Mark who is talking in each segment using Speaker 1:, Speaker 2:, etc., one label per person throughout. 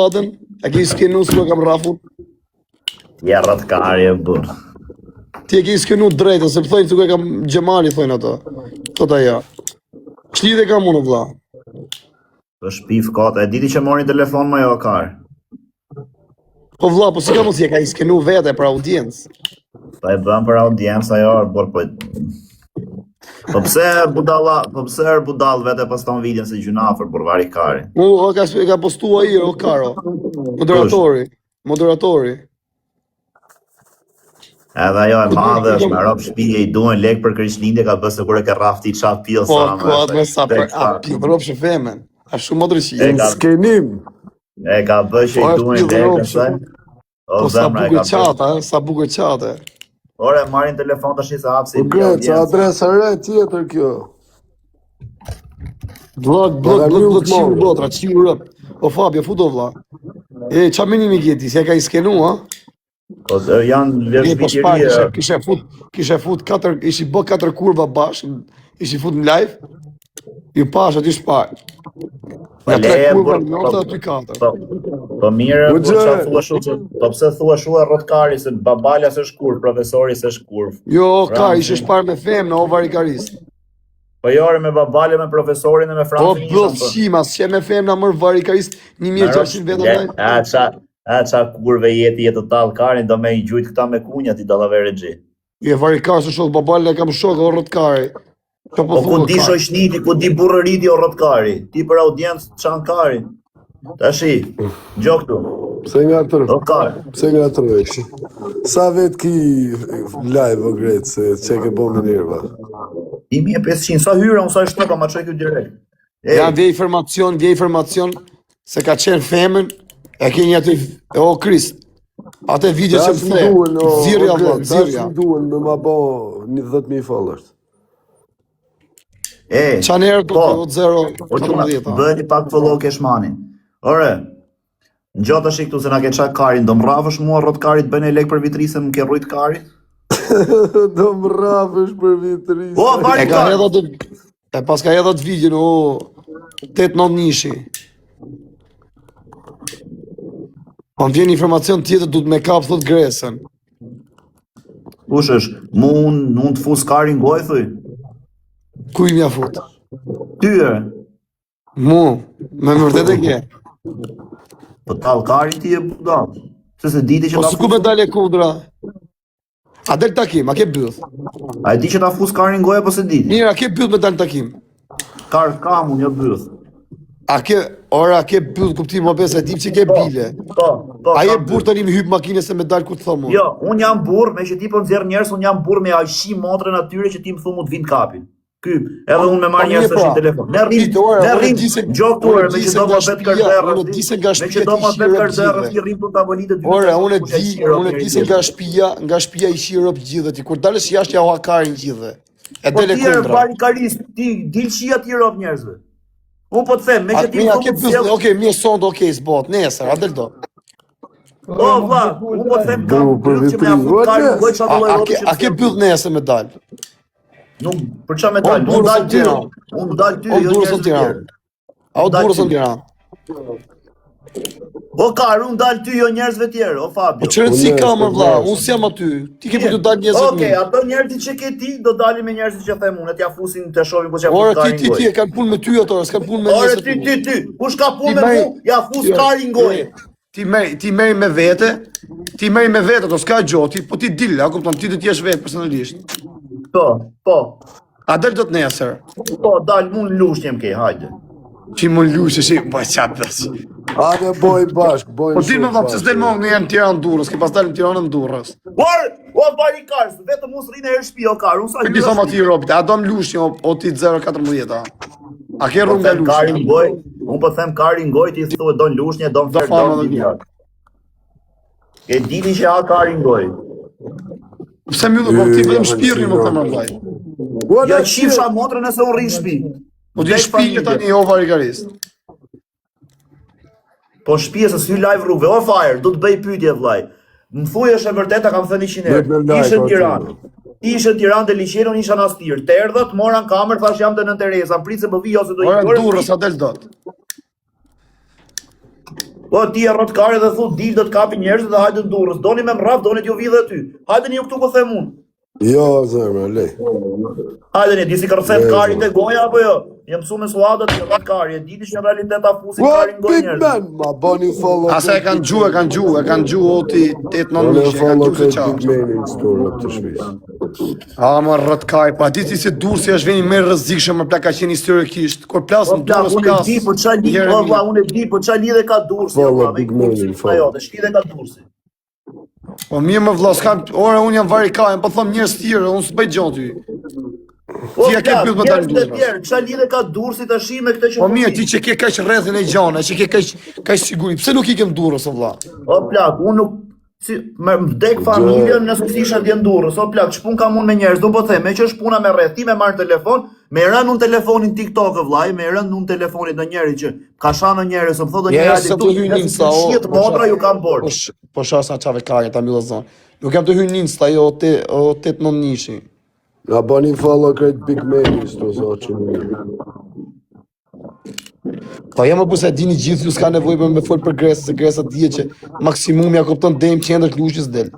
Speaker 1: Adën, e ki skenu s'lu e kam rafun.
Speaker 2: Ja rrëtkari e burr.
Speaker 1: Ti e ki skenu drejtë, se pëthojnë s'lu e kam Gjemali, thojnë ato. Tota ja. Çlidhe kam unë, vlla.
Speaker 2: Të shpif kota, e diti që mori telefon më jo kar.
Speaker 1: Po vlla, po si ka mos e ka i skenu vete për audiencë.
Speaker 2: Ta e bëm për audiencë ajo, por po. Po pse budall vete poston videon se gjunafer burvari kari.
Speaker 1: E ka postu ai o Karo. Moderatori.
Speaker 2: Edhe ajo e madhe është me rob shtëpie i duhen lek për Krishtlindje ka bëse kur e ka rrafti çaf pill
Speaker 1: sa. Po, me sa për rob shefen. A shumë modërshi.
Speaker 3: Skenim.
Speaker 2: E ka bërë që i duhen lek asaj.
Speaker 1: Po sa bukur çata, sa bukur çate.
Speaker 2: Ore marrin telefon tash se hapsi.
Speaker 3: Po që adresa re tjetër kjo.
Speaker 1: Blok qiu botra, qiu rëp. O Fabio, futo vlla. E ç'a menimi gjeti, se ka i skenu, ha?
Speaker 2: Po janë vetë
Speaker 1: kishe fut 4, ishi bë 4 kurva bashkë, ishi fut në live. Ju pash aty shpar. Ja 3 kurva në nota aty 4.
Speaker 2: Po mirë, po ç'a thua shumë, po pse thua shumë rrotkari se babala s'është kurv, profesori s'është kurv.
Speaker 1: Jo, ka ishe shpar me femna o varikarist.
Speaker 2: Po jore me babale, me profesorin e me Francin.
Speaker 1: Po bëllë shima, s'qe me femna mërë varikarist 1600 vetëm.
Speaker 2: Qa kurve jetë të talë karin, do me i gjujt këta me kunja ti dalavere gji.
Speaker 1: Je varikar se shokë, babale e kam shokë o rrotkari.
Speaker 2: Po ku di shoqniti, ku di burrëriti o rrotkari. Ti për audiencë çan kari. Tashi, gjo këtu.
Speaker 3: Pse nga tërvesh? Sa vet ki live o gretë, se që ke bo më njërë, ba?
Speaker 2: 1500, sa hyra, unë sa shtëpa, ma që kjo direkt.
Speaker 1: Ja, vje informacion, se ka qenë femën, e ke një aty, o Krist, atë video që më the, zirja.
Speaker 3: Tash më duen me ma bo 10.000 followers.
Speaker 1: Qa njerë të të 0-14.
Speaker 2: Bëni pak follow keshmanin. Ore, në gjotë është i këtu se na ke qak karin, do më rafësh mua rrotkari të bëjnë e lek për vitrisë më ke rrujt karit?
Speaker 3: Do më rafësh për vitrisë.
Speaker 2: O, bari kari!
Speaker 1: E pas ka edhe të videon, o, 8-9 nishi. Po më vjen informacion tjetër, du të me kap thot Gresën.
Speaker 2: Kush është? Mund të fus karin goj, thuj?
Speaker 1: Ku i mja fut?
Speaker 2: Tyre?
Speaker 1: Me më vërtet e kje.
Speaker 2: Po talë karin ti e budal. Se diti që
Speaker 1: ta fus... Po s'ku me dalje kudra. A del takim, a ke byth?
Speaker 2: A e di që ta fus karin goj, apo se diti?
Speaker 1: Mirë, a ke byth me dalë takim?
Speaker 2: Kamu një byth.
Speaker 1: A ke byth kuptim më besë, e dim që ke bile. A je burë të një më hypë makine se me dalë ku të thomu?
Speaker 2: Jo, unë jam burë, me që ti po nëzirë njerës, unë jam burë me ajshi motrën atyre që ti më thumu të vind kapin. Kyp, edhe unë me marrë njerës të shi telefon. Ne rrim, gjoktuar, me që do më betë kërderës, me që do më betë kërderës, ti rrim për tabolitë dy.
Speaker 1: Ore, unë e di se nga shpia i shi Europë gjithë, ti kur dalës jashtë ja hakarin gjithë. E dele kundra.
Speaker 2: Po ti e barikarist, ti dil shia ti Europë njerëzve. Unë po të them, me që ti më thumu të sjellë...
Speaker 1: Okej, mje sonë, okej, s'bot, nesër, a del do.
Speaker 2: O, vla, unë po të them kam bëllë që me afut karin, goj që ato lojë
Speaker 1: a ke bëllë nesër me dalë?
Speaker 2: Nuk, për qa me dalë, unë dalë ty, jo njerëzë tjerë.
Speaker 1: A o durës në Tiranë?
Speaker 2: O karë, unë dalë ty, jo njerëzve tjerë, o Fabio.
Speaker 1: Po qërët si kamër vla, unë si jam aty, ti ke për të dalë njerëzve të
Speaker 2: Okej, ato njerëzit që ke ti, do dalë me njerëzit që them unë, t'ja fusin të shohin po që ja fus karin gojë.
Speaker 1: Ore, ti, e kanë punë me ty ato, s'kanë punë me njerëzit të
Speaker 2: Ore, ti, kush ka punë me mu, ja fus karin gojë.
Speaker 1: Ti meri me vete, ato s'ka gjotë, po ti dille, a kupton, ti do t'jesh vetë personalisht.
Speaker 2: Po.
Speaker 1: A del do të nesër?
Speaker 2: Po, dalë mu në lushnjem ke, hajde.
Speaker 1: Që më lushe, që më qatë dhe
Speaker 3: Ate boj bashk, boj
Speaker 1: Po ti më vëmë, që s'del më në jenë Tiranë Durrës, ke pas dalë në Tiranë Durrës.
Speaker 2: O, barikarës, vetëm unë s'rinë e shpi, o karë, unë sa
Speaker 1: hyra shpi. Ti thoma ti Europit, a do më lushnje, o ti 014, a ke rrungë nga lushnje?
Speaker 2: Unë po them karin goj, ti thua do në lushnje, do në fjerë, do në vijak. E dini që ha karin goj.
Speaker 1: Pse mjë dhe po ti vetëm shpirni më të më mbaj.
Speaker 2: Ja qifsha motrë nëse unë rrinë shpi.
Speaker 1: Po ti shpi e tani o varikarist.
Speaker 2: Po shpi e se s'hy live rrugve, o fire, do të bëj pyetje vllaj. Më thuj është e vërteta, kam thënë 100 herë. Ishte në Tiranë. Ishte në Tiranë dhe liqenë, unë isha në Astir. Të erdhët, mora në kamerë, thash jam të Nën Tereza, më pritë se po vi ose do i
Speaker 1: Ora Durrës, a del dot.
Speaker 2: Po ti e rrotkare dhe thu dil do të kapi njerëzit dhe hajde në Durrës. Doni me mrap, doni t'ju vi dhe ty. Hajde një këtu ku them unë.
Speaker 3: Jo, zemra, lej.
Speaker 2: Hajde një, di si kërcet kari të goja apo jo? Jem mësu me suadat të rrët kari, e diti që në realitet a fusi kari në gojë
Speaker 3: Big
Speaker 2: njerëzit.
Speaker 3: man, ma bani follow.
Speaker 1: Asa e kanë gju oti 8-9
Speaker 3: Bani
Speaker 1: mish, e kanë
Speaker 3: follow
Speaker 1: gju se
Speaker 3: këtë
Speaker 1: qa.
Speaker 3: Big man në store të shpis.
Speaker 1: A më rëtkaj, pa diti si Durrësi është veni me rrezikshëm, më plak ka qenë historikisht. Kur plasë në Durrës
Speaker 2: Unë e
Speaker 1: plasë.
Speaker 2: di, po qa lidhe, unë e di, po qa lidhe ka Durrësi,
Speaker 3: Follow
Speaker 2: me
Speaker 3: Big
Speaker 2: i
Speaker 3: Manin,
Speaker 2: kursi
Speaker 3: follow.
Speaker 2: jote, shkide ka Durrësi.
Speaker 1: Po mirë më vlla, s'kam, ora unë jam varikajem, po thom njerëz tjerë, unë s'bëj gjon ty.
Speaker 2: Po
Speaker 1: Ti e ke pyet më tani Durrës.
Speaker 2: qa lidhe ka Durrësi të shi me këtë që
Speaker 1: Po mirë, ti që ke kaq rrethin e gjana, që ke kaq siguri, pse nuk ikem Durrës o vlla?
Speaker 2: O plak, unë nuk... Si, me vdek familjen nëse s'isha dje në Durrës, o plak, ç'pun kam unë me njerëz, do po them, me që është puna me rreth, ti me marrë telefon, me rënë unë telefonin TikTok, vllai, me rënë unë telefonit në njeri që ka shanë njerëz, më thotë
Speaker 1: Ja,
Speaker 2: njëri
Speaker 1: se të hyjnë Insta, o,
Speaker 2: shit modra ju kam borë.
Speaker 1: Po shasa çave kare ta mbyllë zonë. Nuk jam të hyjnë Insta, jo te 8-9 nishi.
Speaker 3: Na bani follow këtë Big man në store, zotë që mirë.
Speaker 1: Po jam më busa dini gjithë ju s'ka nevojë për me fol për Gresë, se Gresa dihet që maksimumi ja kupton deri në qendër Klushnjës del.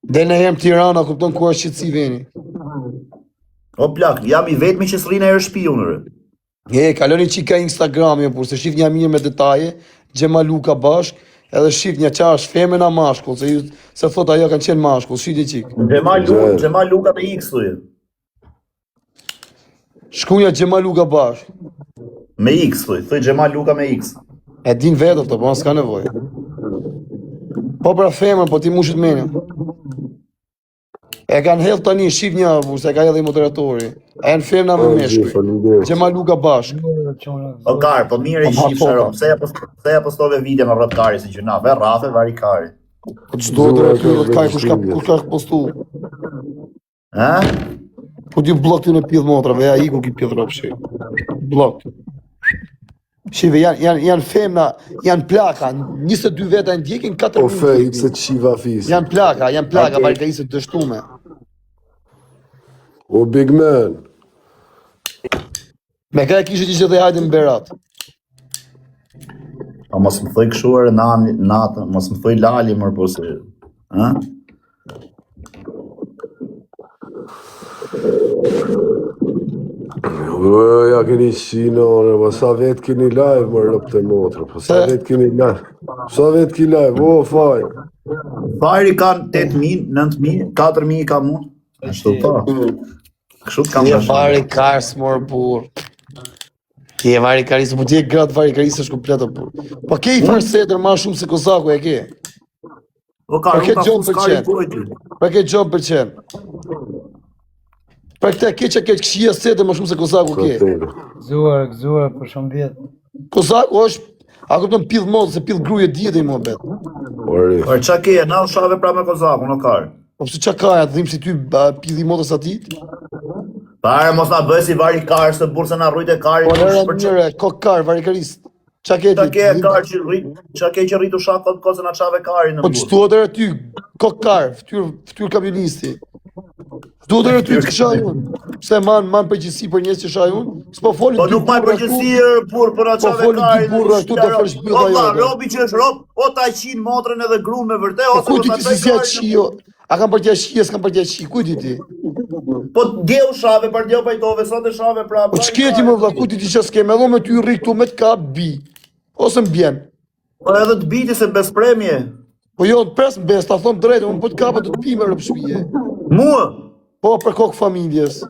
Speaker 1: Del në herë në Tiranë, kupton ku është qetësi veni.
Speaker 2: O plak, jam i vetmi që s'rrinë herë shtëpi unë.
Speaker 1: Kaloni çika Instagrami, jo, por se shif një mirë me detaje, Xhemaluka bashk, edhe shif një qa është femena mashkull, se thot ajo kanë qenë mashkull, shiti qik.
Speaker 2: Xhemaluka me X thuje.
Speaker 1: Shkunja Xhemaluka bashk.
Speaker 2: Me X thuj Xhemaluka me X.
Speaker 1: E din vetë këto, po s'ka nevojë. Po pra femër, po ti mushit menja. E kanë hedh tani shif një avur, se ka edhe i moderatori. E në femna me meshkuj. Xhemaluka bashk.
Speaker 2: O kar, po mirë i shif sharo. Pse ja postove video me rrot kari si gjuna, ve rrafe vari kari.
Speaker 1: Po çdo drejtë rrot kari kush ka postu.
Speaker 2: Ha?
Speaker 1: Po ti blok ty në pidh motrave, ja iku ki pidh ropshi. Blok. Shive, janë femna, janë plaka, 22 veta e ndjekin 4
Speaker 3: O fe, i pse të shiva fisi.
Speaker 1: Janë plaka, varikaisë të dështume.
Speaker 3: O Big man.
Speaker 1: Me ka e kishë që dhe hajde në berat.
Speaker 2: A mos më thoj këshuar natën, mos më thoj lali mërë po se... Ha?
Speaker 3: Ja keni qino, ma sa vet keni live më rëp të motrë, po sa vet keni live. Sa vet keni live, o faj.
Speaker 2: Fajri kanë 8.000, 9.000, 4.000 ka mund. Ashtu pa. Kështu të kam
Speaker 1: Ti e varikars mor bur. Ti e varikarisë, po ti e gratë varikarisë është kompletë bur. Po ke i farsetër ma shumë se Kozaku e ke.
Speaker 2: O ka,
Speaker 1: ke
Speaker 2: nuk ka
Speaker 1: gjonë
Speaker 2: fus
Speaker 1: për
Speaker 2: kari
Speaker 1: qenë.
Speaker 2: pojtë.
Speaker 1: Po ke gjonë për qenë. Për këte ke që ke këshia setër ma shumë se Kozaku ke.
Speaker 4: Gëzuar për shumë vjetë.
Speaker 1: Kozaku është, a kupton pidh modë, se pidh gruje djetë i mua betë.
Speaker 3: Ori.
Speaker 2: Por qa ke, na u shave pra me Kozaku, në karë.
Speaker 1: Po pëse qa ka e të dhimë si ty pidh i modës atit?
Speaker 2: Pare mos na bëj si vari karë, se burë se na rrujt e kari.
Speaker 1: Po nërë njëre, kokar, varikarisë. Qa ke
Speaker 2: Qa
Speaker 1: ti?
Speaker 2: ke karë që rrit, qa ke që rritu shakë kose na qave kari në
Speaker 1: Po
Speaker 2: burë.
Speaker 1: qëtu atër ty, kokar, ftyr kamionisti. Qëtu atër ty të këshaj unë. Pse man përgjësi për njës që shaj unë? S'po folin
Speaker 2: Po
Speaker 1: dy
Speaker 2: nuk maj
Speaker 1: burra
Speaker 2: përgjësi
Speaker 1: këtu.
Speaker 2: burë për na
Speaker 1: Po
Speaker 2: qave
Speaker 1: folin
Speaker 2: kari.
Speaker 1: dy burra këtu të përshpylla
Speaker 2: O
Speaker 1: jote.
Speaker 2: robi që është rob, o ta qinë motrën edhe grunë me vërte,
Speaker 1: Po
Speaker 2: ose
Speaker 1: ku
Speaker 2: po
Speaker 1: ti
Speaker 2: ta
Speaker 1: ti
Speaker 2: qaj
Speaker 1: si ja
Speaker 2: kari.
Speaker 1: qio? A kam për tja qia, s'kam për tja qi, ku ti ti?
Speaker 2: Po djeu shave, për djeu pajtove, sot e shave pra.
Speaker 1: Po ç'keti më vlla, ku ti ti që s'ke me dho me ty rri këtu me t'ka bi. Ose m'bjen.
Speaker 2: Po edhe të biti se bespremje.
Speaker 1: Po jo, pres m'bes, ta thom drejtë, unë po t'kapa të t'pime rëp shpije.
Speaker 2: Mua?
Speaker 1: Po për kokë familjes.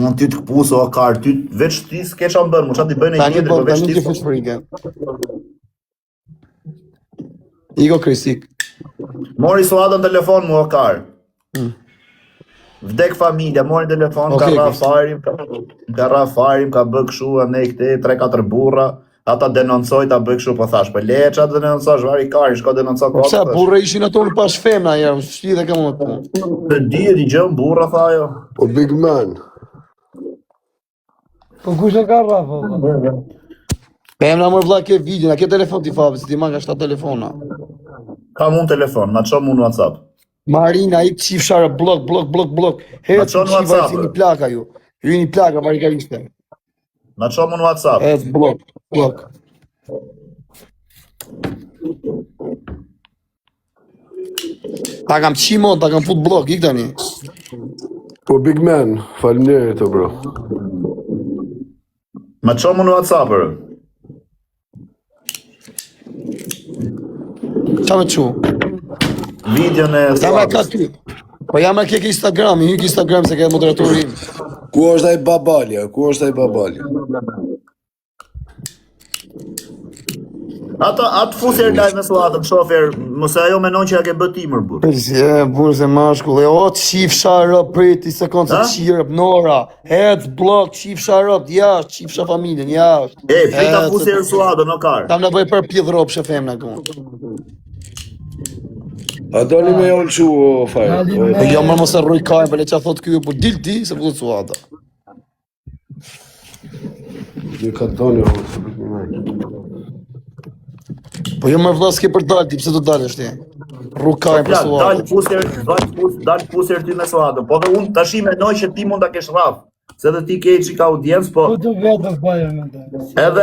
Speaker 2: Unë ty të këpuso, o karë, ty veç ti s'ke qa më bërë, mu qa ti bëjnë e
Speaker 1: Tani
Speaker 2: gjithë,
Speaker 1: po,
Speaker 2: po veç
Speaker 1: tani
Speaker 2: ti
Speaker 1: ti fuq frikën. Iko Krisik.
Speaker 2: Mori suadën telefon mu, o karë. Vdek familja, mori telefon, ka
Speaker 1: Okej,
Speaker 2: ra
Speaker 1: Kristi.
Speaker 2: farim, ka bë këshu, ne këte, 3-4 burra, ata denoncoj, ta bë këshu, po thash, për leje qa të denoncosh, vari kari, shko denonco
Speaker 1: Po pse
Speaker 2: kohë.
Speaker 1: burra ishin ato në pas femna, ja, shti dhe kam më të punë.
Speaker 2: Të di e di gjëm, burra, tha jo.
Speaker 3: O Big man.
Speaker 4: Po kush e ka rrafë, valla?
Speaker 1: Femna mërë vlla ke video, na ke telefon t'i fabi, si ti ma ka 7 telefona.
Speaker 2: Ka mund telefon, ma qo mund WhatsApp.
Speaker 1: Marina, i qif share, blok. Herë
Speaker 2: Ma
Speaker 1: që
Speaker 2: çon
Speaker 1: qiva e
Speaker 2: WhatsApp,
Speaker 1: si një plaka ju. Ju një plaka, varikariste.
Speaker 2: Ma qo mund WhatsApp.
Speaker 1: Blok. Ta kam qimo, ta kam fut blok, ik tani.
Speaker 3: Po Big Man, faleminderit o bro.
Speaker 2: Ma qomu në WhatsApp-ër.
Speaker 1: Qa me qu?
Speaker 2: Videon e
Speaker 1: Jam e ka
Speaker 2: Suadës.
Speaker 1: ty. Po jam e ke Instagram, hyk Instagram se ke moderatorin.
Speaker 3: Ku është ai babalja? Ku është ai babalja?
Speaker 2: Atë fusër live me Suadën, shofer, mos e ajo menon që ja ke bë timër, burr.
Speaker 1: Përse, burë se mashkull, e o të qifsha rëp, priti se konë se
Speaker 2: Ha?
Speaker 1: qirëp, nora, hec, blok, qifsha rëp, jashtë, qifsha familjen, jashtë.
Speaker 2: Flita fusër Suadën, no kar.
Speaker 1: Kam nevoj për pjedh ropë që femna këmë.
Speaker 3: A doni me jonë që o fajrë?
Speaker 1: Po jo më mos e rruj kajnë, për le që a thot kjo, po dil ti, se pëllë Suada.
Speaker 3: Dhe ka doni o se për një majtë.
Speaker 1: Po jo më vëlla s'ke për dalë ti, pse do dalësh ti? Rruj kajnë për Suada.
Speaker 2: Dal fusër ty me Suadën. Po dhe unë tash i mendoj që ti mund ta kesh rraf. Se dhe ti ke që ka audiencë, po
Speaker 4: Po të vetë bëjë me të.
Speaker 2: edhe